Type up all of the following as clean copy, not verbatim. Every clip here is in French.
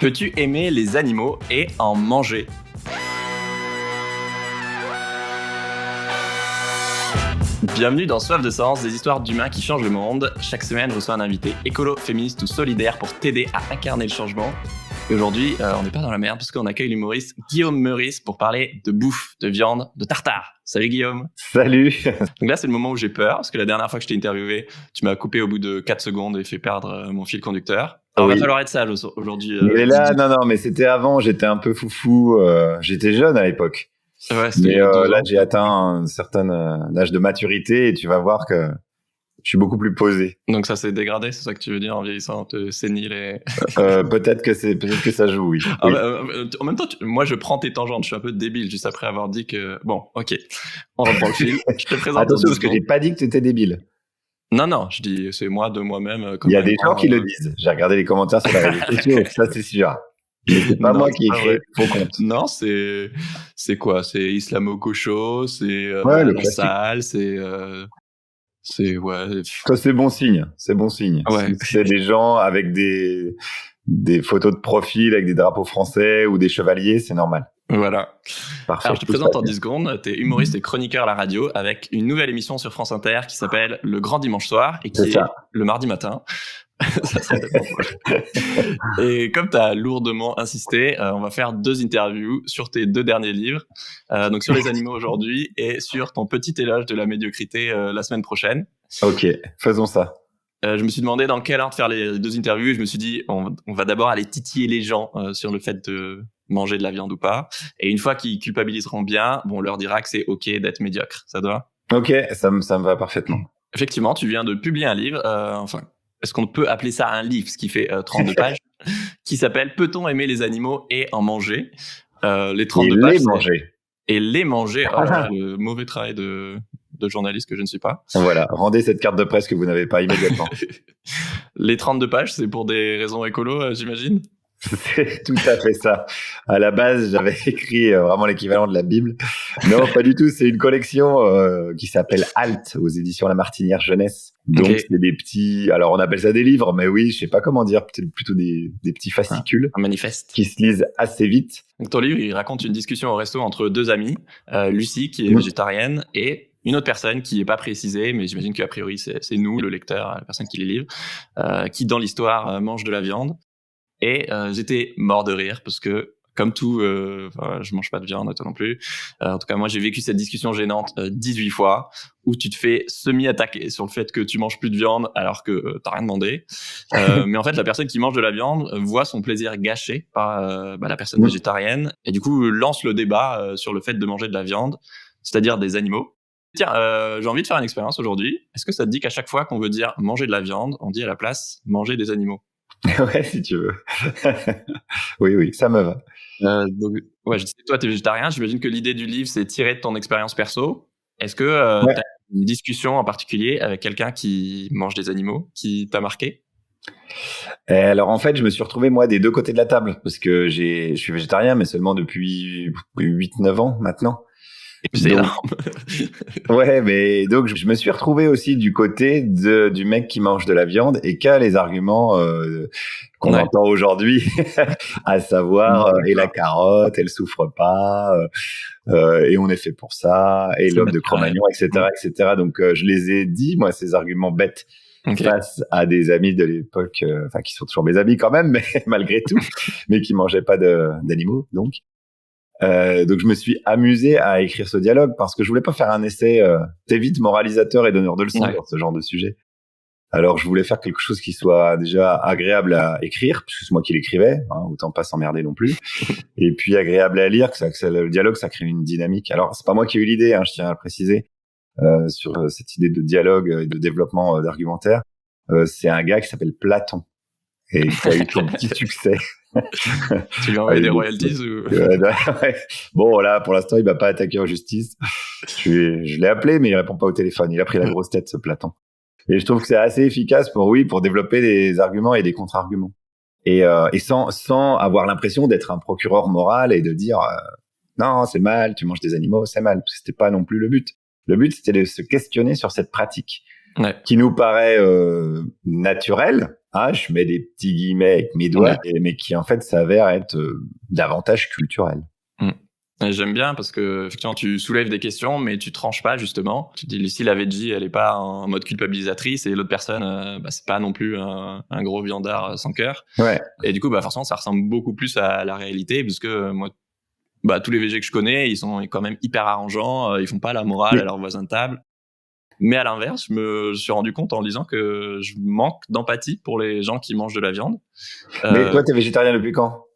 Peux-tu aimer les animaux et en manger ? Bienvenue dans Soif de Sens, des histoires d'humains qui changent le monde. Chaque semaine, je reçois un invité écolo, féministe ou solidaire pour t'aider à incarner le changement. Et aujourd'hui, on n'est pas dans la merde parce qu'on accueille l'humoriste Guillaume Meurice pour parler de bouffe, de viande, de tartare. Salut Guillaume. Salut. Donc là, c'est le moment où j'ai peur parce que la dernière fois que je t'ai interviewé, tu m'as coupé au bout de 4 secondes et fait perdre mon fil conducteur. Alors, oui. Il va falloir être sage aujourd'hui. Mais là, non, mais c'était avant, j'étais un peu foufou, j'étais jeune à l'époque. Ouais, mais là, j'ai atteint un certain âge de maturité et tu vas voir que je suis beaucoup plus posé. Donc ça s'est dégradé, c'est ça que tu veux dire en vieillissant, te sénile et... peut-être que ça joue, oui. Ah oui. En même temps, moi je prends tes tangentes, je suis un peu débile juste après avoir dit que... Bon, ok, on reprend le fil. Je te présente. Attention, parce que j'ai pas dit que tu étais débile. Non, je dis, c'est moi de moi-même. Il y a des gens qui le disent. J'ai regardé les commentaires sur les réseaux sociaux, ça c'est sûr. Mais c'est pas moi qui ai créé faux compte. Non, c'est quoi ? C'est islamo-gaucho, c'est sale, c'est ouais. Ça c'est bon signe, c'est bon signe. Ouais. C'est des gens avec des photos de profil avec des drapeaux français ou des chevaliers, c'est normal. Voilà. Parfait. Alors, je te présente en 10 secondes. T'es humoriste et chroniqueur à la radio avec une nouvelle émission sur France Inter qui s'appelle Le Grand Dimanche Soir et qui est le mardi matin. Ça et comme tu as lourdement insisté, on va faire 2 interviews sur tes 2 derniers livres, donc sur les animaux aujourd'hui et sur ton petit éloge de la médiocrité la semaine prochaine. Ok, faisons ça. Je me suis demandé dans quel ordre faire les 2 interviews et je me suis dit on va d'abord aller titiller les gens sur le fait de manger de la viande ou pas, et une fois qu'ils culpabiliseront bien, on leur dira que c'est ok d'être médiocre. Ça te va ? Ok, ça me va parfaitement. Effectivement, tu viens de publier un livre, est-ce qu'on peut appeler ça un livre, ce qui fait 32 pages, qui s'appelle « Peut-on aimer les animaux et en manger ?» Les 32 pages, et les manger. Le mauvais travail de journaliste que je ne suis pas. Voilà, rendez cette carte de presse que vous n'avez pas immédiatement. Les 32 pages, c'est pour des raisons écolo, j'imagine ? C'est tout à fait ça. À la base, j'avais écrit vraiment l'équivalent de la Bible. Non, pas du tout. C'est une collection qui s'appelle Halt aux éditions La Martinière Jeunesse. Donc, c'est des petits... Alors, on appelle ça des livres, mais oui, je sais pas comment dire. Peut-être plutôt des petits fascicules. Un manifeste. Qui se lisent assez vite. Donc, ton livre, il raconte une discussion au resto entre 2 amis. Lucie, qui est végétarienne, et une autre personne qui n'est pas précisée, mais j'imagine qu'a priori, c'est nous, le lecteur, la personne qui les livre, qui, dans l'histoire, mange de la viande. Et j'étais mort de rire parce que, comme tout, je mange pas de viande, toi non plus. En tout cas, moi, j'ai vécu cette discussion gênante 18 fois où tu te fais semi-attaquer sur le fait que tu manges plus de viande alors que t'as rien demandé. Mais en fait, la personne qui mange de la viande voit son plaisir gâché par la personne végétarienne et du coup lance le débat sur le fait de manger de la viande, c'est-à-dire des animaux. Tiens, j'ai envie de faire une expérience aujourd'hui. Est-ce que ça te dit qu'à chaque fois qu'on veut dire manger de la viande, on dit à la place manger des animaux ? Ouais, si tu veux. Oui, ça me va. Donc, ouais, je sais, toi, t'es végétarien. J'imagine que l'idée du livre, c'est tiré de ton expérience perso. Est-ce que t'as une discussion en particulier avec quelqu'un qui mange des animaux qui t'a marqué ? Alors, en fait, je me suis retrouvé, moi, des 2 côtés de la table parce que je suis végétarien, mais seulement depuis 8-9 ans maintenant. C'est énorme. Ouais, mais donc je me suis retrouvé aussi du côté du mec qui mange de la viande et qui a les arguments qu'on entend aujourd'hui, à savoir et la carotte, elle souffre pas, et on est fait pour ça, et l'homme de Cro-Magnon, etc. Donc je les ai dit, moi, ces arguments bêtes. Face à des amis de l'époque, qui sont toujours mes amis quand même, mais malgré tout, mais qui mangeaient pas d'animaux, donc. Donc je me suis amusé à écrire ce dialogue parce que je voulais pas faire un essai très vite moralisateur et donneur de leçons dans ce genre de sujet. Alors je voulais faire quelque chose qui soit déjà agréable à écrire, puisque c'est moi qui l'écrivais, autant pas s'emmerder non plus. Et puis agréable à lire, que le dialogue, ça crée une dynamique. Alors c'est pas moi qui ai eu l'idée, je tiens à le préciser, sur cette idée de dialogue et de développement d'argumentaire. C'est un gars qui s'appelle Platon et qui a eu son petit succès. Tu lui as envoyé des royalties ou... Ouais. Bon, là, pour l'instant, il m'a pas attaqué en justice. Je l'ai appelé, mais il répond pas au téléphone. Il a pris la grosse tête, ce Platon. Et je trouve que c'est assez efficace pour développer des arguments et des contre-arguments. Et sans avoir l'impression d'être un procureur moral et de dire, non, c'est mal, tu manges des animaux, c'est mal. Parce que c'était pas non plus le but. Le but, c'était de se questionner sur cette pratique Ouais. qui nous paraît naturel. Ah, je mets des petits guillemets avec mes doigts, mais qui en fait s'avère être davantage culturel. J'aime bien parce que effectivement tu soulèves des questions mais tu tranches pas justement. Tu dis Lucie la veggie elle est pas en mode culpabilisatrice et l'autre personne c'est pas non plus un gros viandard sans cœur. Ouais. Et du coup forcément ça ressemble beaucoup plus à la réalité parce que moi tous les végés que je connais ils sont quand même hyper arrangeants, ils font pas la morale à leurs voisins de table. Mais à l'inverse, je me suis rendu compte en lisant que je manque d'empathie pour les gens qui mangent de la viande. Mais toi, t'es végétarien depuis quand?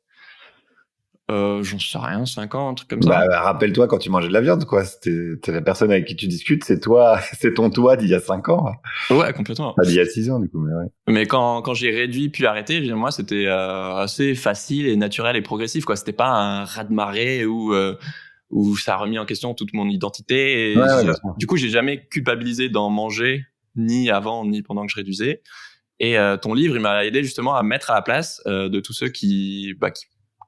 J'en sais rien, 5 ans, un truc comme ça. Bah, rappelle-toi quand tu mangeais de la viande, quoi. T'es la personne avec qui tu discutes, c'est toi, c'est ton toi d'il y a 5 ans. Ouais, complètement. Pas d'il y a 6 ans, du coup, mais ouais. Mais quand j'ai réduit puis arrêté, moi, c'était assez facile et naturel et progressif, quoi. C'était pas un raz-de-marée où ça a remis en question toute mon identité. Et du coup, j'ai jamais culpabilisé d'en manger, ni avant, ni pendant que je réduisais. Et ton livre, il m'a aidé justement à mettre à la place de tous ceux qui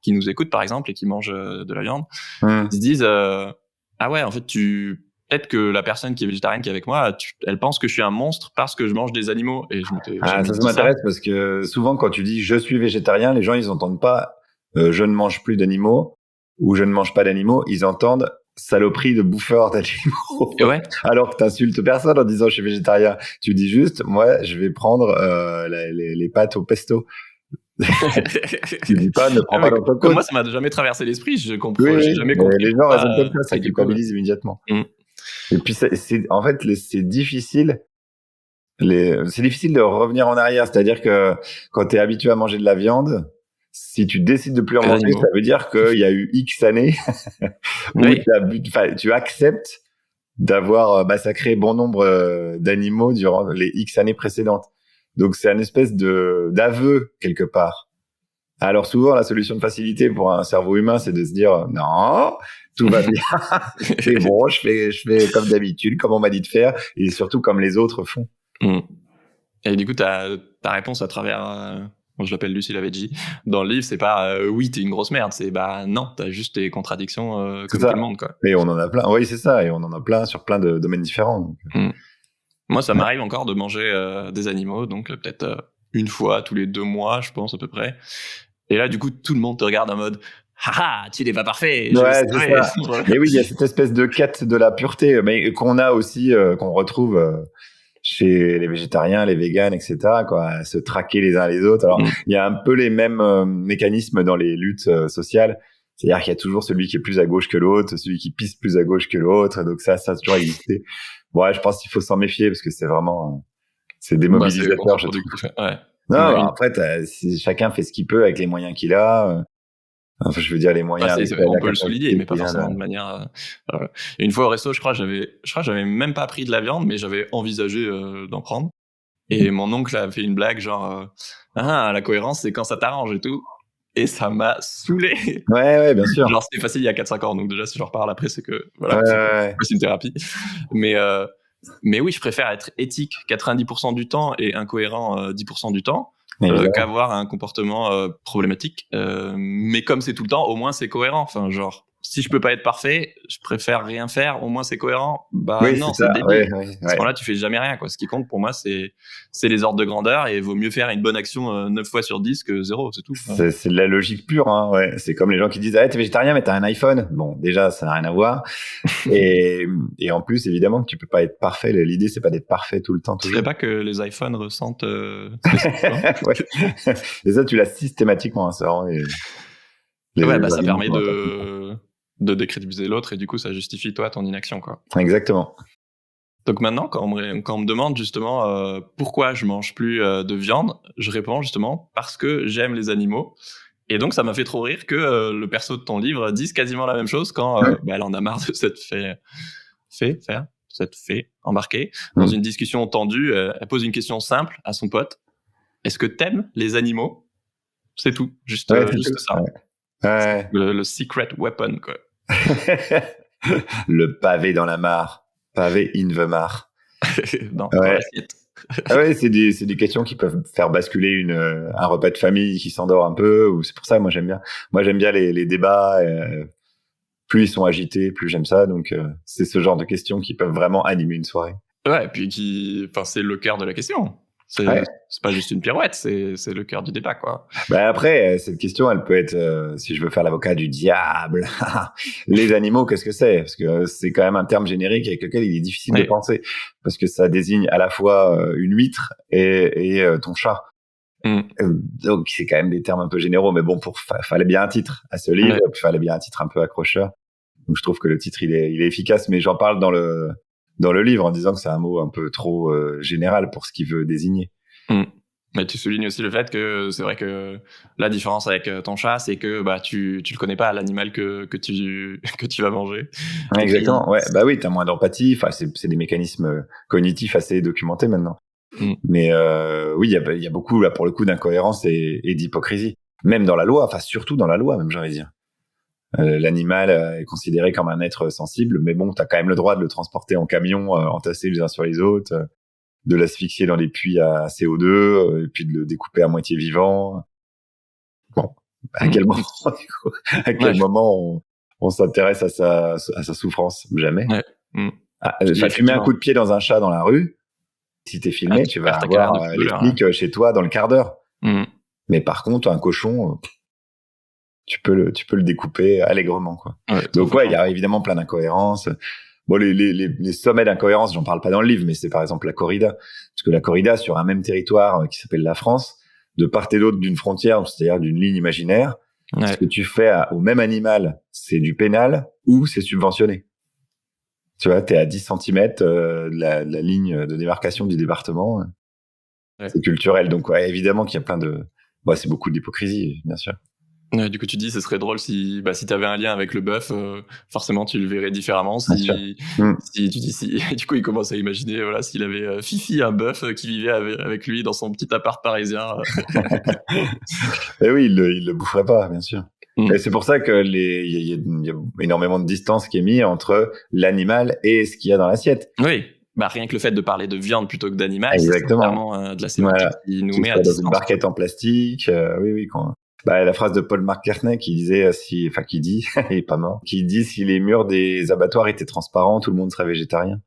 nous écoutent, par exemple, et qui mangent de la viande. Ils se disent ah ouais, en fait, peut-être que la personne qui est végétarienne qui est avec moi, elle pense que je suis un monstre parce que je mange des animaux. Et je m'étais jamais dit ça. M'intéresse parce que souvent, quand tu dis je suis végétarien, les gens, ils entendent pas je ne mange plus d'animaux ou je ne mange pas d'animaux, ils entendent saloperie de bouffeur d'animaux. Ouais. Alors que t'insultes personne en disant je suis végétarien. Tu dis juste, moi, je vais prendre les pâtes au pesto. Tu dis pas, ne prends pas dans ton côte. Moi, ça m'a jamais traversé l'esprit. Je comprends. J'ai jamais compris. Les gens raisonnent comme ça culpabilise immédiatement. Et puis, en fait, c'est difficile. C'est difficile de revenir en arrière. C'est-à-dire que quand tu es habitué à manger de la viande, si tu décides de plus en manger, ça veut dire qu'il y a eu X années où tu acceptes d'avoir massacré bon nombre d'animaux durant les X années précédentes. Donc, c'est une espèce d'aveu quelque part. Alors souvent, la solution de facilité pour un cerveau humain, c'est de se dire non, tout va bien, c'est bon, je fais comme d'habitude, comme on m'a dit de faire, et surtout comme les autres font. Et du coup, ta réponse à travers, je l'appelle Lucie la veggie, dans le livre, c'est pas oui, t'es une grosse merde, c'est non, t'as juste tes contradictions comme tout le monde, quoi. Et on en a plein, oui, c'est ça, et on en a plein sur plein de domaines différents. Donc. Moi, ça m'arrive encore de manger des animaux, donc peut-être une fois tous les 2 mois, je pense à peu près. Et là, du coup, tout le monde te regarde en mode haha, tu n'es pas parfait. Ouais, c'est ça. Mais oui, il y a cette espèce de quête de la pureté, mais qu'on a aussi, qu'on retrouve chez les végétariens, les véganes, etc., quoi, à se traquer les uns les autres. Alors, il y a un peu les mêmes mécanismes dans les luttes sociales. C'est-à-dire qu'il y a toujours celui qui est plus à gauche que l'autre, celui qui pisse plus à gauche que l'autre. Donc ça a toujours existé. Bon, ouais, je pense qu'il faut s'en méfier parce que c'est vraiment, c'est démobilisateur, je trouve. Ouais. Non, après, chacun fait ce qu'il peut avec les moyens qu'il a. Enfin, je veux dire les moyens. On peut le souligner, mais pas forcément de manière. Une fois au resto, je crois que j'avais même pas pris de la viande, mais j'avais envisagé d'en prendre. Et mon oncle a fait une blague genre la cohérence, c'est quand ça t'arrange et tout. Et ça m'a saoulé. Ouais, bien sûr. Genre c'était facile il y a 4-5 ans, donc déjà si j'en reparle après, c'est que c'est une thérapie. Mais oui, je préfère être éthique 90% du temps et incohérent 10% du temps qu'avoir un comportement problématique. Mais comme c'est tout le temps, au moins c'est cohérent. Enfin, genre, si je peux pas être parfait, je préfère rien faire. Au moins c'est cohérent. Non, c'est débile. À ce moment-là, tu fais jamais rien, quoi. Ce qui compte pour moi, c'est les ordres de grandeur et il vaut mieux faire une bonne action 9 fois sur 10 que 0, c'est tout. C'est de la logique pure, hein. Ouais. C'est comme les gens qui disent t'es végétarien mais t'as un iPhone. Bon, déjà ça n'a rien à voir. et en plus, évidemment que tu peux pas être parfait. L'idée c'est pas d'être parfait tout le temps. Tu sais pas que les iPhones ressentent ouais. Et ça tu l'as systématiquement, hein, ça rend ça permet de décrédibiliser l'autre et du coup ça justifie toi ton inaction, quoi. Exactement. Donc maintenant quand on me demande justement pourquoi je mange plus de viande, je réponds justement parce que j'aime les animaux. Et donc ça m'a fait trop rire que le perso de ton livre dise quasiment la même chose quand elle en a marre de s'être fait embarquer dans une discussion tendue. Elle pose une question simple à son pote. Est-ce que t'aimes les animaux? C'est tout, juste ça. Ouais. Le secret weapon, quoi. Le pavé dans la mare. Pavé in the mare. Dans l'assiette. C'est des questions qui peuvent faire basculer un repas de famille qui s'endort un peu. Ou c'est pour ça, moi j'aime bien les débats. Plus ils sont agités, plus j'aime ça. Donc c'est ce genre de questions qui peuvent vraiment animer une soirée. Ouais, et puis enfin, c'est le cœur de la question. C'est pas juste une pirouette, c'est le cœur du débat, quoi. Bah après, cette question, elle peut être, si je veux faire l'avocat du diable, les animaux, qu'est-ce que c'est? Parce que c'est quand même un terme générique avec lequel il est difficile de penser, parce que ça désigne à la fois une huître et ton chat. Donc c'est quand même des termes un peu généraux, mais bon, fallait bien un titre à ce livre, fallait bien un titre un peu accrocheur. Donc je trouve que le titre il est efficace, mais j'en parle dans le livre en disant que c'est un mot un peu trop général pour ce qu'il veut désigner. Mais tu soulignes aussi le fait que c'est vrai que la différence avec ton chat, c'est que bah tu le connais pas, l'animal que tu vas manger. Exactement. Ouais, bah oui, t'as moins d'empathie. Enfin, c'est des mécanismes cognitifs assez documentés maintenant. Mais oui, il y a beaucoup là pour le coup d'incohérence et d'hypocrisie, même dans la loi. Enfin, surtout dans la loi, même j'aurais dire. L'animal est considéré comme un être sensible, mais bon, t'as quand même le droit de le transporter en camion, entassé les uns sur les autres, de l'asphyxier dans des puits à CO2, et puis de le découper à moitié vivant. Bon, à quel moment on s'intéresse à sa souffrance? Jamais. Fumer un coup de pied dans un chat dans la rue, si t'es filmé, tu vas avoir les flics chez toi dans le quart d'heure. Mais par contre, un cochon, tu peux le découper allègrement, quoi. Donc il y a évidemment plein d'incohérences. Bon, les sommets d'incohérence, j'en parle pas dans le livre, mais c'est par exemple la corrida. Parce que la corrida, sur un même territoire qui s'appelle la France, de part et d'autre d'une frontière, c'est-à-dire d'une ligne imaginaire, ce que tu fais au même animal, c'est du pénal ou c'est subventionné. Tu vois, t'es à 10 centimètres de la ligne de démarcation du département. C'est culturel. Donc, évidemment qu'il y a plein de... c'est beaucoup d'hypocrisie, bien sûr. Du coup, tu dis, ce serait drôle si t'avais un lien avec le bœuf, forcément, tu le verrais différemment. Si tu dis, du coup, il commence à imaginer, voilà, s'il avait Fifi, un bœuf qui vivait avec lui dans son petit appart parisien. Et oui, il le boufferait pas, bien sûr. Et c'est pour ça que il y a énormément de distance qui est mise entre l'animal et ce qu'il y a dans l'assiette. Oui. Bah, rien que le fait de parler de viande plutôt que d'animal, exactement. C'est clairement de la sémantique qui nous met à distance. Dans une barquette en plastique, oui, quand... la phrase de Paul McCartney qui disait qui dit, il est pas mort, qui dit si les murs des abattoirs étaient transparents, tout le monde serait végétarien.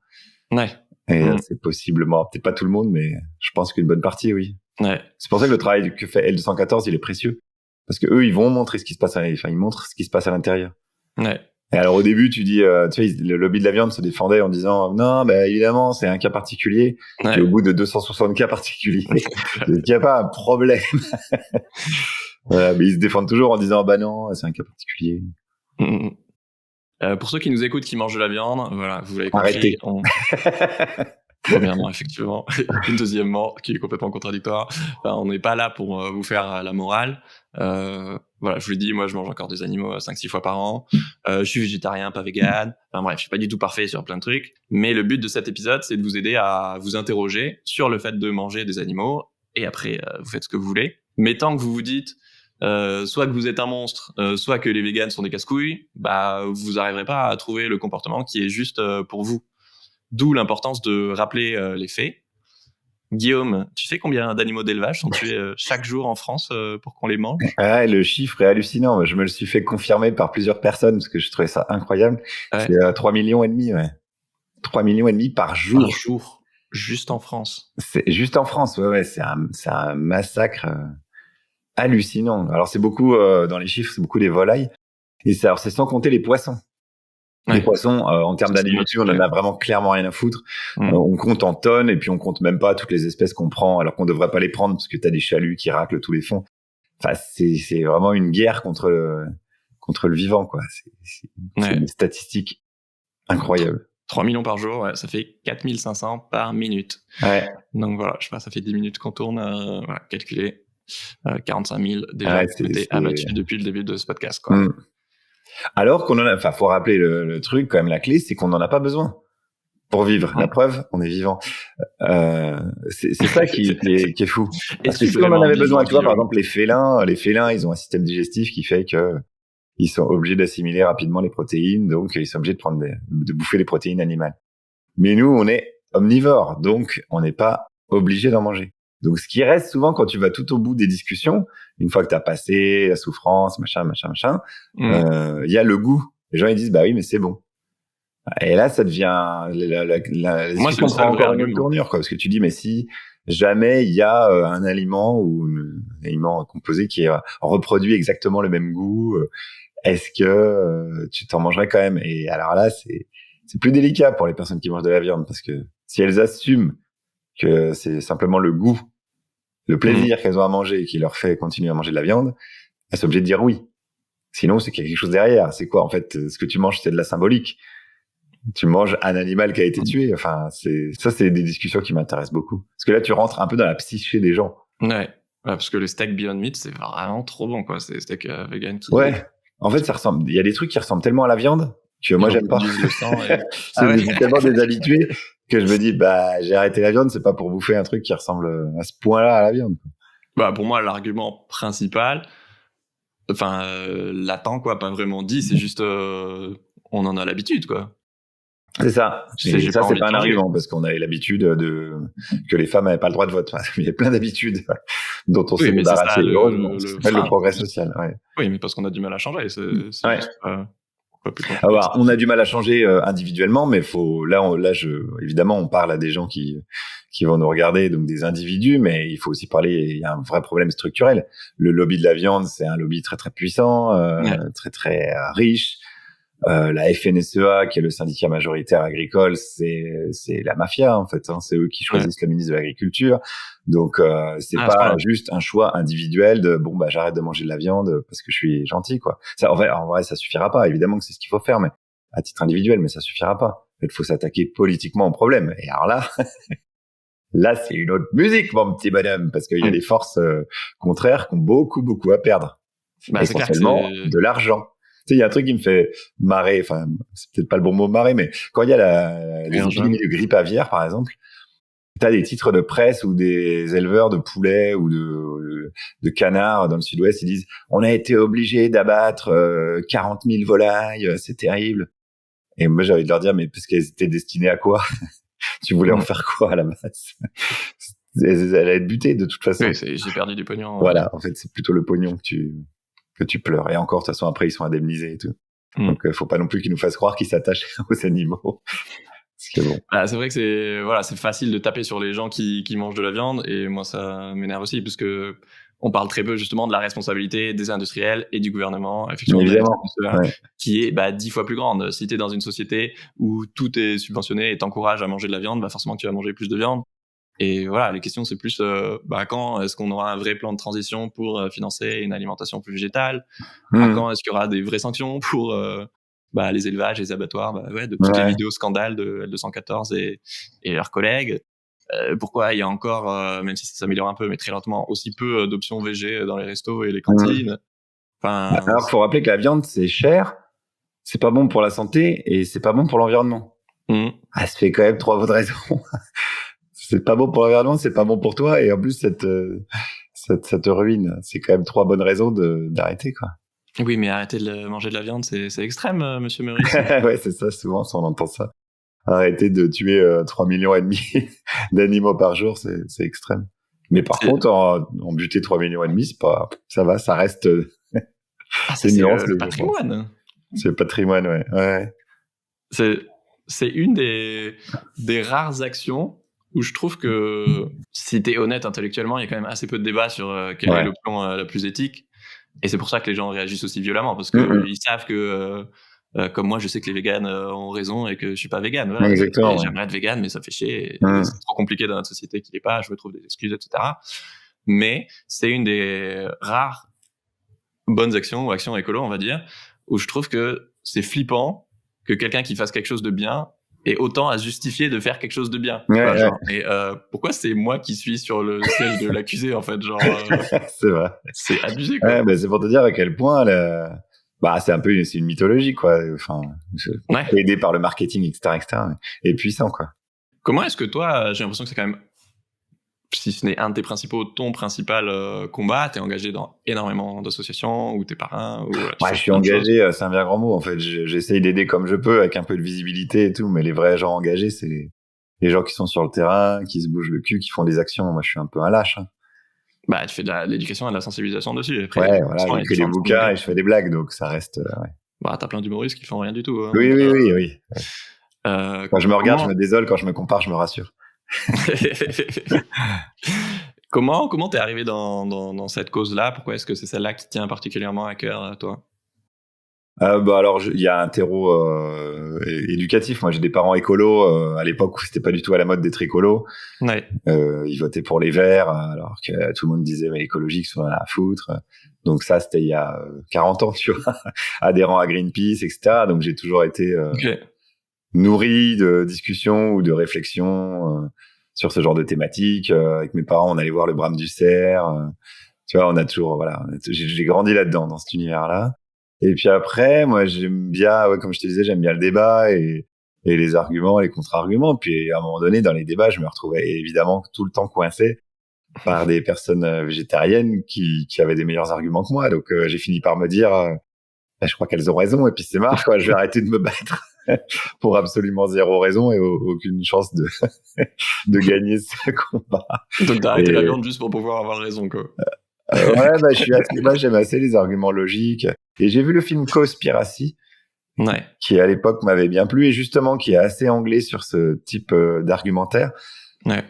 Et c'est possiblement, peut-être pas tout le monde, mais je pense qu'une bonne partie, oui. C'est pour ça que le travail que fait L214, il est précieux. Parce que eux, ils vont montrer ce qui se passe ils montrent ce qui se passe à l'intérieur. Et alors au début, tu dis, tu sais, le lobby de la viande se défendait en disant non, évidemment, c'est un cas particulier. Et au bout de 260 cas particuliers, il n'y a pas un problème. Mais ils se défendent toujours en disant bah non, c'est un cas particulier. Pour ceux qui nous écoutent, qui mangent de la viande, voilà, vous l'avez compris. Premièrement, effectivement. Et deuxièmement, qui est complètement contradictoire, on n'est pas là pour vous faire la morale. Voilà, je vous l'ai dit, moi je mange encore des animaux 5-6 fois par an. Je suis végétarien, pas vegan. Enfin bref, je suis pas du tout parfait sur plein de trucs. Mais le but de cet épisode, c'est de vous aider à vous interroger sur le fait de manger des animaux. Et après, vous faites ce que vous voulez. Mais tant que vous vous dites soit que vous êtes un monstre, soit que les végans sont des casse-couilles, vous arriverez pas à trouver le comportement qui est juste pour vous. D'où l'importance de rappeler les faits. Guillaume, tu sais combien d'animaux d'élevage sont tués chaque jour en France pour qu'on les mange? Le chiffre est hallucinant. Je me le suis fait confirmer par plusieurs personnes parce que je trouvais ça incroyable. C'est 3,5 millions, 3,5 millions par jour. Par jour, juste en France. C'est juste en France, c'est un massacre hallucinant. Alors c'est beaucoup dans les chiffres, c'est beaucoup des volailles. Et c'est sans compter les poissons. Les poissons, en termes d'animaux, on en a vraiment clairement rien à foutre. On compte en tonnes et puis on compte même pas toutes les espèces qu'on prend, alors qu'on devrait pas les prendre parce que t'as des chaluts qui raclent tous les fonds. Enfin, c'est vraiment une guerre contre le vivant, quoi. C'est des statistiques incroyables. 3 millions par jour, ça fait 4500 par minute. Donc voilà, je sais pas, ça fait 10 minutes qu'on tourne, calculé. 45 000 déjà été abattus depuis le début de ce podcast, quoi. Alors qu'on faut rappeler le truc, quand même, la clé, c'est qu'on n'en a pas besoin pour vivre. La preuve, on est vivant. C'est ça qui est fou. Parce que si on en avait besoin, tu vois, par exemple, les félins, ils ont un système digestif qui fait que ils sont obligés d'assimiler rapidement les protéines, donc ils sont obligés de bouffer les protéines animales. Mais nous, on est omnivores, donc on n'est pas obligé d'en manger. Donc, ce qui reste souvent quand tu vas tout au bout des discussions, une fois que tu as passé la souffrance, machin, il y a le goût. Les gens, ils disent, bah oui, mais c'est bon. Et là, ça devient Moi, c'est discussion le seul prend vrai encore une autre argument. tournure, quoi, parce que tu dis, mais si jamais il y a un aliment ou un aliment composé qui reproduit exactement le même goût, est-ce que tu t'en mangerais quand même? Et alors là, c'est plus délicat pour les personnes qui mangent de la viande, parce que si elles assument que c'est simplement le goût, le plaisir qu'elles ont à manger qui leur fait continuer à manger de la viande, elles sont obligées de dire oui. Sinon, c'est qu'il y a quelque chose derrière. C'est quoi, en fait, ce que tu manges, c'est de la symbolique. Tu manges un animal qui a été tué. Enfin, c'est des discussions qui m'intéressent beaucoup. Parce que là, tu rentres un peu dans la psyché des gens. Ouais, parce que les steaks Beyond Meat, c'est vraiment trop bon, quoi. C'est des steaks vegan qui... Ouais. En fait, ça ressemble. Il y a des trucs qui ressemblent tellement à la viande que moi, j'aime pas. Reproduisent le sang et... Je suis tellement déshabitué que je me dis, bah, j'ai arrêté la viande, c'est pas pour bouffer un truc qui ressemble à ce point-là à la viande. Bah, pour moi, l'argument principal, enfin, latent, quoi, pas vraiment dit, c'est juste, on en a l'habitude, quoi. C'est ça. Et J'ai ça, pas c'est envie pas de un changer. argument parce qu'on avait l'habitude que les femmes n'avaient pas le droit de vote. Il y a plein d'habitudes dont on s'est Oui, mais c'est ça débarrassé. Heureusement. Ça s'appelle le frein. progrès social. Ouais. Oui, mais parce qu'on a du mal à changer, c'est Ouais. juste pas plus compliqué. Alors, on a du mal à changer individuellement, mais évidemment, on parle à des gens qui vont nous regarder, donc des individus, mais il faut aussi parler. Il y a un vrai problème structurel. Le lobby de la viande, c'est un lobby très très puissant, très très riche. La FNSEA, qui est le syndicat majoritaire agricole, c'est la mafia en fait. Hein. C'est eux qui choisissent le ministre de l'Agriculture. Donc c'est pas juste un choix individuel de bon bah j'arrête de manger de la viande parce que je suis gentil quoi. Ça en vrai ça suffira pas. Évidemment que c'est ce qu'il faut faire, mais à titre individuel, mais ça suffira pas. Il faut s'attaquer politiquement au problème. Et alors là, là c'est une autre musique mon petit bonhomme parce qu'il y a des forces contraires qui ont beaucoup beaucoup à perdre. Bah, essentiellement de l'argent. Tu sais, il y a un truc qui me fait marrer, enfin, c'est peut-être pas le bon mot marrer, mais quand il y a les épidémies de grippe aviaire, par exemple, t'as des titres de presse où des éleveurs de poulets ou de canards dans le sud-ouest, ils disent « On a été obligé d'abattre 40 000 volailles, c'est terrible. » Et moi, j'ai envie de leur dire « Mais parce qu'elles étaient destinées à quoi? Tu voulais en faire quoi à la base ?» Elles allaient être butées de toute façon. Oui, j'ai perdu du pognon. Voilà, en fait, c'est plutôt le pognon que tu pleures. Et encore, de toute façon, après, ils sont indemnisés et tout. Donc, faut pas non plus qu'ils nous fassent croire qu'ils s'attachent aux animaux. Bon. Ah, c'est vrai que c'est facile de taper sur les gens qui mangent de la viande, et moi, ça m'énerve aussi, parce que on parle très peu, justement, de la responsabilité des industriels et du gouvernement, effectivement, qui est, 10 fois plus grande. Si t'es dans une société où tout est subventionné et t'encourage à manger de la viande, forcément, tu vas manger plus de viande. Et voilà, les questions, c'est plus quand est-ce qu'on aura un vrai plan de transition pour financer une alimentation plus végétale? Quand est-ce qu'il y aura des vraies sanctions pour les élevages, les abattoirs, de toutes les vidéos scandales de L214 et leurs collègues? Pourquoi il y a encore, même si ça s'améliore un peu, mais très lentement, aussi peu d'options végé dans les restos et les cantines? Alors, faut rappeler que la viande, c'est cher, c'est pas bon pour la santé et c'est pas bon pour l'environnement. Ça fait quand même 3 bonnes raisons. C'est pas bon pour l'environnement, c'est pas bon pour toi, et en plus, ça te ruine. C'est quand même 3 bonnes raisons d'arrêter, quoi. Oui, mais arrêter de manger de la viande, c'est extrême, monsieur Meurice. Ouais, c'est ça, souvent, on entend ça. Arrêter de tuer 3,5 millions d'animaux par jour, c'est extrême. Mais par contre, en buter 3,5 millions, c'est pas, ça va, ça reste, c'est le patrimoine. C'est le patrimoine, ouais. C'est une des rares actions où je trouve que, si t'es honnête intellectuellement, il y a quand même assez peu de débat sur quelle est l'option la plus éthique. Et c'est pour ça que les gens réagissent aussi violemment, parce que ils savent que, comme moi, je sais que les véganes ont raison et que je suis pas végane. Voilà. Exactement. J'aimerais être végane, mais ça fait chier. C'est trop compliqué dans notre société qu'il est pas. Je me trouve des excuses, etc. Mais c'est une des rares bonnes actions ou actions écolo, on va dire, où je trouve que c'est flippant que quelqu'un qui fasse quelque chose de bien ait autant à justifier de faire quelque chose de bien. Et pourquoi c'est moi qui suis sur le siège de l'accusé, en fait, c'est vrai. C'est abusé, quoi. C'est pour te dire à quel point c'est une mythologie, quoi. Enfin, aidé par le marketing, etc., et puissant, quoi. Comment est-ce que toi, j'ai l'impression que c'est quand même, si ce n'est un de tes principaux, ton principal combat, t'es engagé dans énormément d'associations, ou t'es parrain, ou... je suis engagé, c'est un bien grand mot, en fait. J'essaye d'aider comme je peux, avec un peu de visibilité et tout, mais les vrais gens engagés, c'est les gens qui sont sur le terrain, qui se bougent le cul, qui font des actions. Moi, je suis un peu un lâche. Tu fais de l'éducation et de la sensibilisation dessus. Après, voilà, j'écris des bouquins et je fais des blagues, donc ça reste, Bah, t'as plein d'humoristes qui font rien du tout. Hein, Oui, donc, oui, oui, oui. Quand je me regarde, comment... je me désole. Quand je me compare, je me rassure. comment t'es arrivé dans cette cause-là? Pourquoi est-ce que c'est celle-là qui tient particulièrement à cœur à toi? Bah alors, il y a un terreau éducatif. Moi, j'ai des parents écolos à l'époque où c'était pas du tout à la mode d'être écolo. Ouais. Ils votaient pour les Verts, alors que tout le monde disait mais écologique, c'est rien à foutre. Donc ça, c'était il y a 40 ans, tu vois, adhérent à Greenpeace, etc. Donc j'ai toujours été Okay. nourri de discussions ou de réflexions sur ce genre de thématiques. Avec mes parents, on allait voir le Brame du Cerf. Tu vois, on a toujours, voilà, j'ai grandi là-dedans, dans cet univers-là. Et puis après, moi, j'aime bien, ouais, comme je te disais, j'aime bien le débat et les arguments, les contre-arguments. Puis à un moment donné, dans les débats, je me retrouvais évidemment tout le temps coincé par des personnes végétariennes qui avaient des meilleurs arguments que moi. Donc j'ai fini par me dire, bah, je crois qu'elles ont raison. Et puis c'est marre, quoi. Je vais arrêter de me battre pour absolument zéro raison et aucune chance de gagner ce combat. Donc t'as arrêté la viande juste pour pouvoir avoir raison, quoi. Ouais, bah moi j'aime assez les arguments logiques. Et j'ai vu le film Cowspiracy, Ouais. qui à l'époque m'avait bien plu et justement qui est assez anglais sur ce type d'argumentaire. Ouais.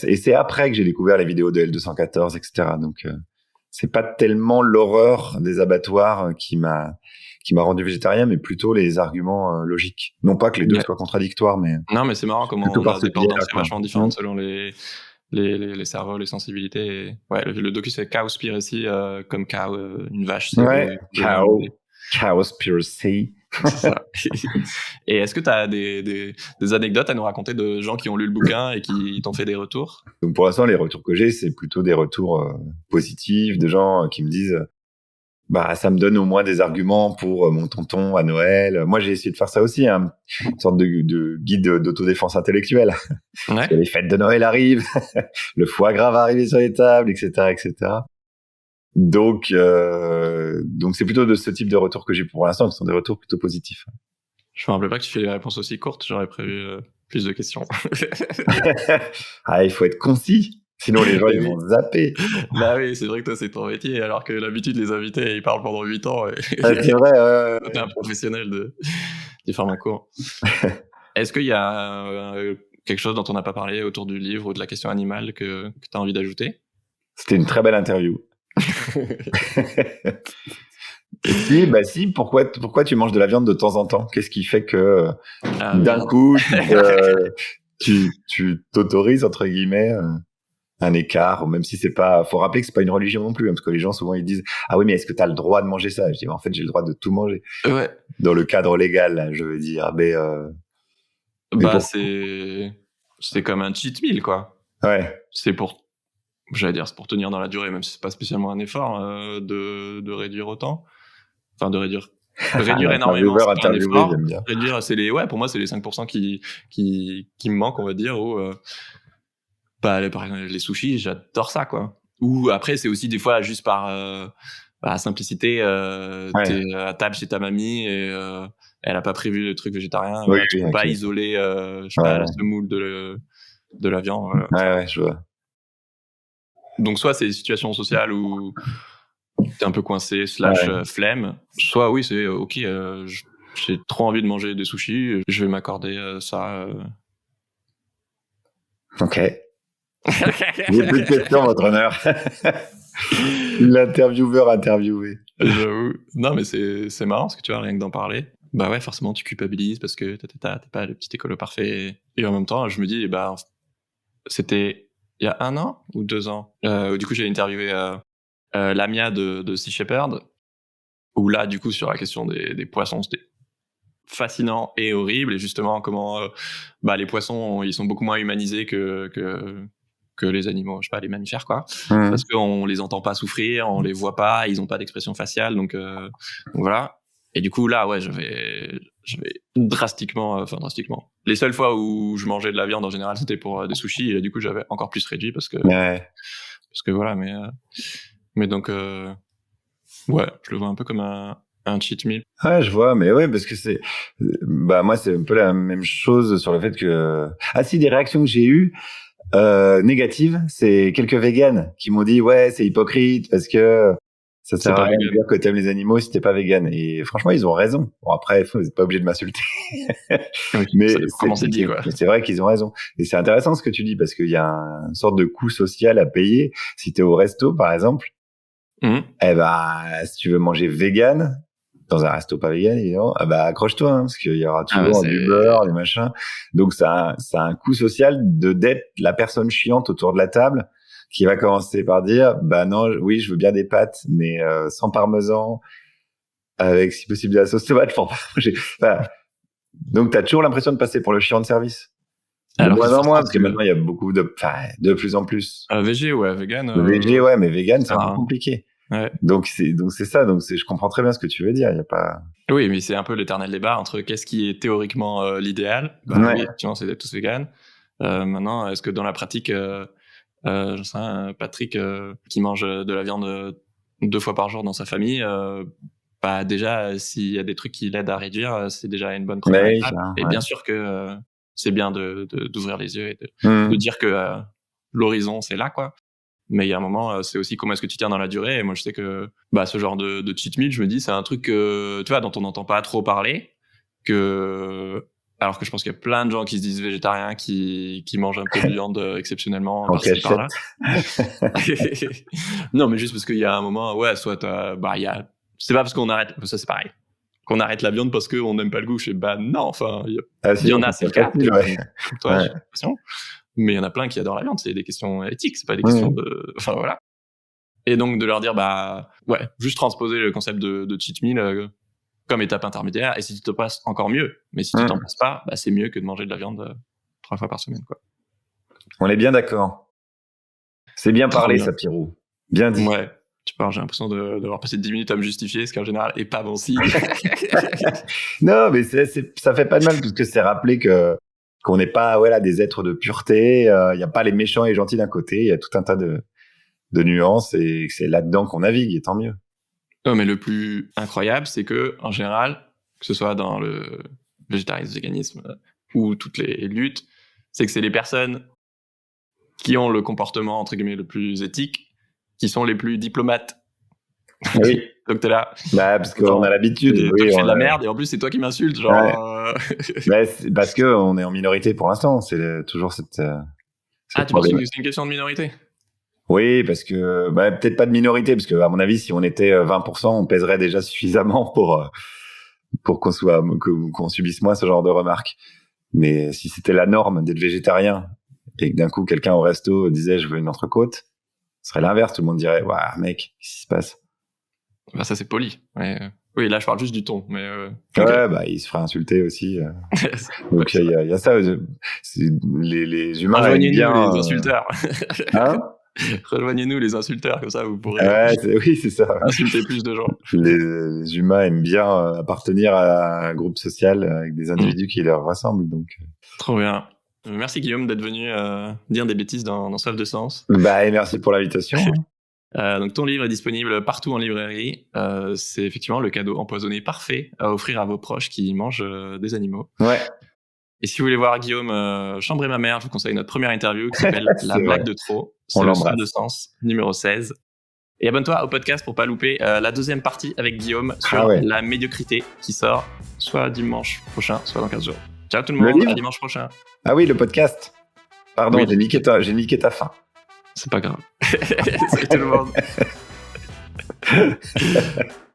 Et c'est après que j'ai découvert les vidéos de L214, etc. Donc c'est pas tellement l'horreur des abattoirs qui m'a rendu végétarien, mais plutôt les arguments logiques. Non pas que les deux soient contradictoires, mais non, mais c'est marrant comment plutôt on par a ce des tendances biais-là, vachement différentes selon les cerveaux, les sensibilités. Et... ouais, le docu c'est Cowspiracy, comme cow, une vache. C'est ouais, Cowspiracy. C'est ça. Et est-ce que tu as des anecdotes à nous raconter de gens qui ont lu le bouquin et qui t'ont fait des retours? Donc pour l'instant, les retours que j'ai, c'est plutôt des retours positifs, de gens qui me disent bah ça me donne au moins des arguments pour mon tonton à Noël. Moi, j'ai essayé de faire ça aussi, hein, une sorte de guide d'autodéfense intellectuelle. Ouais. Parce que les fêtes de Noël arrivent, le foie gras va arriver sur les tables, etc., etc. Donc c'est plutôt de ce type de retours que j'ai pour l'instant, qui sont des retours plutôt positifs. Je me rappelais pas que tu fais des réponses aussi courtes. J'aurais prévu plus de questions. Ah, il faut être concis. Sinon, les gens, ils vont zapper. Bah oui, c'est vrai que toi, c'est ton métier, alors que l'habitude, les invités, ils parlent pendant 8 ans. Et... c'est vrai. T'es un professionnel du pharmaco. Est-ce qu'il y a quelque chose dont on n'a pas parlé autour du livre ou de la question animale que tu as envie d'ajouter? C'était une très belle interview. Si, pourquoi tu manges de la viande de temps en temps? Qu'est-ce qui fait que d'un coup, tu t'autorises, entre guillemets, un écart, même si c'est pas, faut rappeler que c'est pas une religion non plus, hein, parce que les gens souvent ils disent ah oui mais est-ce que t'as le droit de manger ça? Je dis en fait j'ai le droit de tout manger. Ouais. Dans le cadre légal, là, je veux dire. Mais bah c'est comme un cheat meal quoi. Ouais. C'est pour tenir dans la durée, même si c'est pas spécialement un effort de réduire autant. Enfin de réduire énormément, c'est pas un effort. Réduire, c'est pour moi c'est les 5% qui me manquent, on va dire, ou par exemple les sushis, j'adore ça quoi. Ou après c'est aussi des fois juste par simplicité, t'es à table chez ta mamie et elle a pas prévu le truc végétarien, tu peux pas isoler la semoule de la viande. Ouais, je vois. Donc soit c'est des situations sociales où t'es un peu coincé / flemme, soit oui c'est ok, j'ai trop envie de manger des sushis, je vais m'accorder ça. Ok. J'ai plus de questions, votre honneur. L'intervieweur interviewé. J'avoue. Non mais c'est marrant parce que tu vois, rien que d'en parler, bah ouais forcément tu culpabilises parce que t'es pas le petit écolo parfait, et en même temps je me dis c'était il y a 1 an ou 2 ans où du coup j'ai interviewé Lamia de Sea Shepherd, où là du coup sur la question des poissons c'était fascinant et horrible, et justement comment les poissons ils sont beaucoup moins humanisés que les animaux, je sais pas, les mammifères quoi, parce qu'on les entend pas souffrir, on les voit pas, ils ont pas d'expression faciale, donc voilà. Et du coup là je vais drastiquement. Les seules fois où je mangeais de la viande en général c'était pour des sushis, et là, du coup j'avais encore plus réduit parce que voilà, mais donc je le vois un peu comme un cheat meal. Ouais, je vois, mais ouais, parce que c'est, moi, c'est un peu la même chose sur le fait que, des réactions que j'ai eues, négatives, c'est quelques véganes qui m'ont dit, ouais, c'est hypocrite parce que Ça sert à rien de dire que t'aimes les animaux si t'es pas vegan. Et franchement, ils ont raison. Bon, après, vous n'êtes pas obligé de m'insulter. Oui, mais c'est vrai qu'ils ont raison. Et c'est intéressant ce que tu dis parce qu'il y a une sorte de coût social à payer. Si t'es au resto, par exemple, eh ben, si tu veux manger vegan, dans un resto pas vegan, évidemment, accroche-toi, hein, parce qu'il y aura toujours du beurre, du machin. Donc, ça a un coût social d'être la personne chiante autour de la table qui va commencer par dire, non, oui, je veux bien des pâtes, mais sans parmesan, avec si possible de la sauce tomate pour pas manger. Enfin, donc, t'as toujours l'impression de passer pour le chiant de service. Alors, de moins en moins, parce que maintenant, il y a beaucoup de plus en plus. VG, ouais, vegan. VG, ouais, mais vegan, c'est un peu compliqué. Ouais. Donc c'est ça. Donc je comprends très bien ce que tu veux dire. Il y a pas. Oui, mais c'est un peu l'éternel débat entre qu'est-ce qui est théoriquement l'idéal. Oui, effectivement, c'est d'être tous vegan. Maintenant, est-ce que dans la pratique, je sais, Patrick qui mange de la viande 2 fois par jour dans sa famille, déjà, s'il y a des trucs qui l'aident à réduire, c'est déjà une bonne première étape. Et bien sûr que c'est bien d'ouvrir les yeux et de dire que l'horizon, c'est là, quoi. Mais il y a un moment, c'est aussi comment est-ce que tu tiens dans la durée. Et moi, je sais que ce genre de cheat meal, je me dis, c'est un truc tu vois, dont on n'entend pas trop parler. Alors que je pense qu'il y a plein de gens qui se disent végétariens, qui mangent un peu de viande exceptionnellement par-ci par-là. Non, mais juste parce qu'il y a un moment, ouais, soit c'est pas parce qu'on arrête, ça c'est pareil, qu'on arrête la viande parce qu'on n'aime pas le goût. Je sais, non, enfin, il y en a, c'est le cas. Toi, j'ai l'impression. Mais il y en a plein qui adorent la viande, c'est des questions éthiques, c'est pas des questions de... Enfin, voilà. Et donc, de leur dire, juste transposer le concept de cheat meal comme étape intermédiaire, et si tu te passes, encore mieux. Mais si tu t'en passes pas, c'est mieux que de manger de la viande 3 fois par semaine, quoi. On est bien d'accord. C'est bien parlé, ça, Pierrot. Bien dit. Ouais. Tu parles, j'ai l'impression d'avoir passé 10 minutes à me justifier, ce qui en général est pas bon signe. Non, mais ça fait pas de mal, parce que c'est rappelé qu'on n'est pas des êtres de pureté, il y a pas les méchants et les gentils d'un côté, il y a tout un tas de nuances et c'est là-dedans qu'on navigue, et tant mieux. Non, mais le plus incroyable, c'est que en général, que ce soit dans le végétarisme, véganisme ou toutes les luttes, c'est que c'est les personnes qui ont le comportement entre guillemets le plus éthique qui sont les plus diplomates. Oui. Donc t'es là. Parce qu'on a l'habitude. Oui, tu fais de la merde et en plus c'est toi qui m'insultes, genre. C'est parce que on est en minorité pour l'instant. C'est toujours cette. Tu penses que c'est une question de minorité? Oui, parce que peut-être pas de minorité, parce que à mon avis, si on était 20%, on pèserait déjà suffisamment pour qu'on subisse moins ce genre de remarques. Mais si c'était la norme d'être végétarien et que d'un coup quelqu'un au resto disait je veux une entrecôte, ce serait l'inverse. Tout le monde dirait waouh mec, qu'est-ce qui se passe? Ça c'est poli. Ouais. Oui, là je parle juste du ton, mais. Okay. Il se fera insulter aussi. Donc il y a ça. Les humains aiment bien. Les insulteurs. Hein? Rejoignez-nous les insulteurs, comme ça vous pourrez oui, c'est ça. insulter plus de gens. Les humains aiment bien appartenir à un groupe social avec des individus qui leur ressemblent. Donc. Trop bien. Merci Guillaume d'être venu dire des bêtises dans Soif de Sens. Et merci pour l'invitation. Donc ton livre est disponible partout en librairie. C'est effectivement le cadeau empoisonné parfait à offrir à vos proches qui mangent des animaux. Ouais. Et si vous voulez voir Guillaume chambrer ma mère, je vous conseille notre première interview qui s'appelle La blague de trop. C'est le Soif de Sens, numéro 16. Et abonne-toi au podcast pour pas louper la deuxième partie avec Guillaume sur la médiocrité qui sort soit dimanche prochain, soit dans 15 jours. Ciao tout le monde, à dimanche prochain. Ah oui, le podcast. Pardon, j'ai niqué ta fin. C'est pas grave. Salut tout le monde.